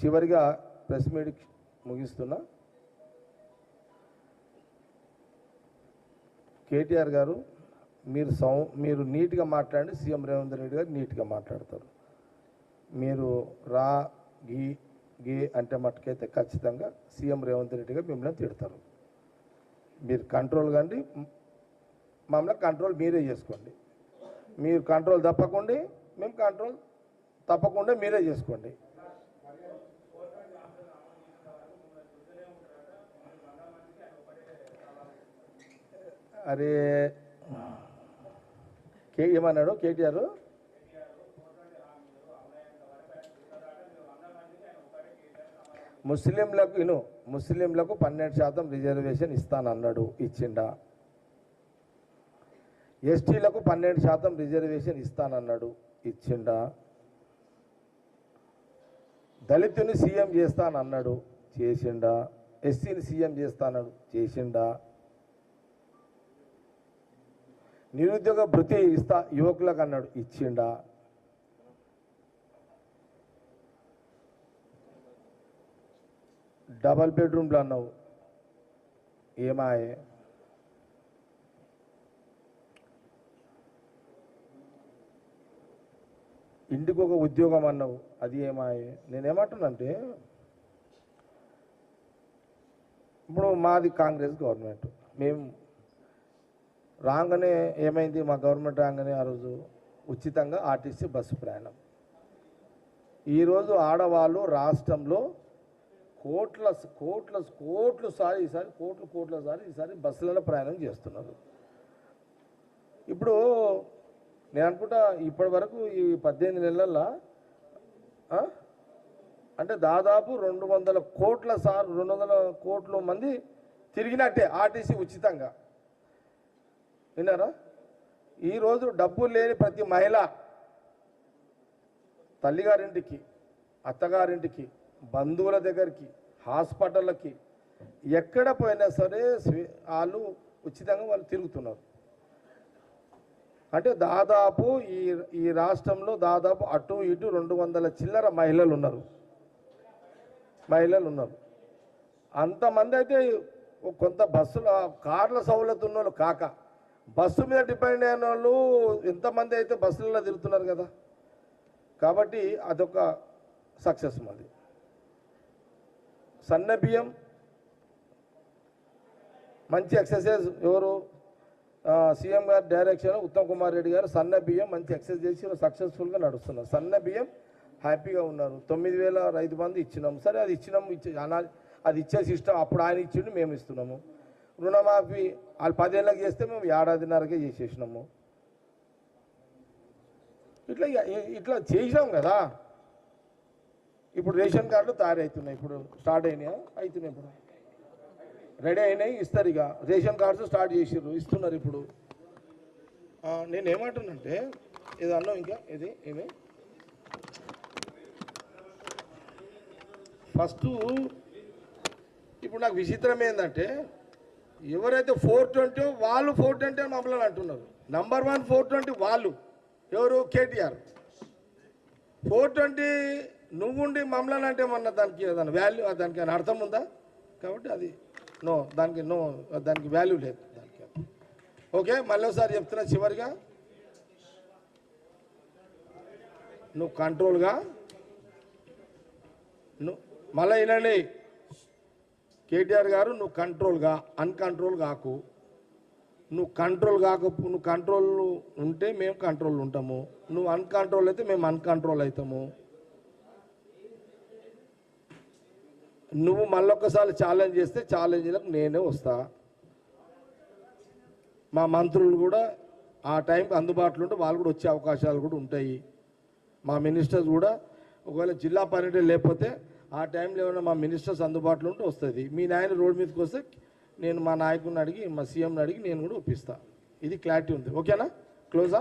చివరిగా press meet ముగిస్తున్నా. KTR గారు మీరు నీట్గా మాట్లాడండి, సీఎం రేవంత్ రెడ్డి గారు నీట్గా మాట్లాడతారు. మీరు రా గీ అంటే మట్టుకైతే ఖచ్చితంగా సీఎం రేవంత్ రెడ్డి గారు మిమ్మల్ని తిడతారు. మీరు కంట్రోల్ కండి, మమ్మల్ని కంట్రోల్ మీరే చేసుకోండి. మీరు కంట్రోల్ తప్పకుండా మేము కంట్రోల్ తప్పకుండా మీరే చేసుకోండి. అరే ఏమన్నాడు కేటీఆర్? ముస్లింలకు 12% రిజర్వేషన్ ఇస్తానన్నాడు, ఇచ్చిండా? ఎస్టీలకు 12% రిజర్వేషన్ ఇస్తానన్నాడు, ఇచ్చిండా? దళితుని సీఎం చేస్తానన్నాడు, చేసిండా? ఎస్సీని సీఎం చేస్తానన్నాడు, చేసిండా? నిరుద్యోగ భృతి ఇస్తా యువకులకు అన్నాడు, ఇచ్చిండా? డబల్ బెడ్రూమ్లు అన్నావు, ఏమాయే? ఇంటికి ఒక ఉద్యోగం అన్నావు, అది ఏమాయే? నేనేమంటున్నానంటే, ఇప్పుడు మాది కాంగ్రెస్ గవర్నమెంట్, మేము రాగానే ఏమైంది? మా గవర్నమెంట్ రాగానే ఆ రోజు ఉచితంగా ఆర్టీసీ బస్సు ప్రయాణం. ఈరోజు ఆడవాళ్ళు రాష్ట్రంలో కోట్ల సారి ఈసారి బస్సులలో ప్రయాణం చేస్తున్నారు. ఇప్పుడు నేను అనుకుంటా ఇప్పటి వరకు ఈ 18 నెలల్లో అంటే దాదాపు 200 కోట్ల మంది తిరిగినట్టే ఆర్టీసీ ఉచితంగా. విన్నారా? ఈరోజు డబ్బులు లేని ప్రతి మహిళ తల్లిగారింటికి, అత్తగారింటికి, బంధువుల దగ్గరికి, హాస్పిటళ్ళకి ఎక్కడ పోయినా సరే వాళ్ళు ఉచితంగా వాళ్ళు తిరుగుతున్నారు. అంటే దాదాపు ఈ రాష్ట్రంలో దాదాపు అటు ఇటు 200 చిల్లర మహిళలు ఉన్నారు. అంతమంది అయితే కొంత బస్సుల కార్ల సౌలత్ ఉన్న వాళ్ళు కాక బస్సు మీద డిపెండ్ అయిన వాళ్ళు ఎంతమంది అయితే బస్సులలో తిరుగుతున్నారు కదా. కాబట్టి అదొక సక్సెస్ మాది. సన్న బియ్యం మంచి ఎక్సర్సైజ్, ఎవరు సీఎం గారి డైరెక్షన్ ఉత్తమ్ కుమార్ రెడ్డి గారు సన్న బియ్యం మంచి ఎక్సర్సైజ్ చేసి సక్సెస్ఫుల్గా నడుస్తున్నారు. సన్న బియ్యం హ్యాపీగా ఉన్నారు. 9,000 రైతు బంధు ఇచ్చినాము. సరే అది అది ఇచ్చే సిస్టమ్ అప్పుడు ఆయన ఇచ్చిండు, మేము ఇస్తున్నాము. రుణమాఫీ వాళ్ళు 10 ఏళ్ళకి చేస్తే మేము ఏడాదిన్నరకే చేసేసినాము. ఇట్లా చేసినాం కదా. ఇప్పుడు రేషన్ కార్డులు తయారవుతున్నాయి, ఇప్పుడు స్టార్ట్ అయినాయా? అవుతున్నాయి, ఇప్పుడు రెడీ అయినాయి, ఇస్తారు. ఇక రేషన్ కార్డ్స్ స్టార్ట్ చేసిర్రు, ఇస్తున్నారు ఇప్పుడు. నేను ఏమంటున్నంటే ఇది అన్నాం, ఇంకా ఇది ఏమి ఫస్ట్ ఇప్పుడు నాకు విచిత్రం ఏంటంటే ఎవరైతే 420 వాళ్ళు 420 అని మమ్మల్ని అంటున్నారు. నంబర్ 1 420 వాళ్ళు ఎవరు? కేటీఆర్. 420 నువ్వుండి మమ్మల్ని అంటే మొన్న దానికి ఏదైనా వాల్యూ, దానికి ఏమైనా అర్థం ఉందా? కాబట్టి అది దానికి వాల్యూ లేదు దానికి. ఓకే, మళ్ళీ ఒకసారి చెప్తున్నా చివరిగా, నువ్వు కంట్రోల్గా మళ్ళీ వినండి కేటీఆర్ గారు, నువ్వు కంట్రోల్గా అన్కంట్రోల్ కాకు. నువ్వు కంట్రోల్ ఉంటే మేము కంట్రోల్ ఉంటాము, నువ్వు అన్కంట్రోల్ అయితే మేము అన్కంట్రోల్ అవుతాము. నువ్వు మళ్ళొక్కసారి ఛాలెంజ్ చేస్తే ఛాలెంజ్లకు నేనే వస్తా. మా మంత్రులు కూడా ఆ టైంకి అందుబాటులో ఉంటే వాళ్ళు కూడా వచ్చే అవకాశాలు కూడా ఉంటాయి. మా మినిస్టర్స్ కూడా ఒకవేళ జిల్లా పర్యటన లేకపోతే ఆ టైంలో ఏమైనా మా మినిస్టర్స్ అందుబాటులో ఉంటే వస్తుంది. మీ నాయన రోడ్ మీదకి వస్తే నేను మా నాయకుడిని అడిగి, మా సీఎంని అడిగి నేను కూడా ఒప్పిస్తాను. ఇది క్లారిటీ ఉంది. ఓకేనా? క్లోజా?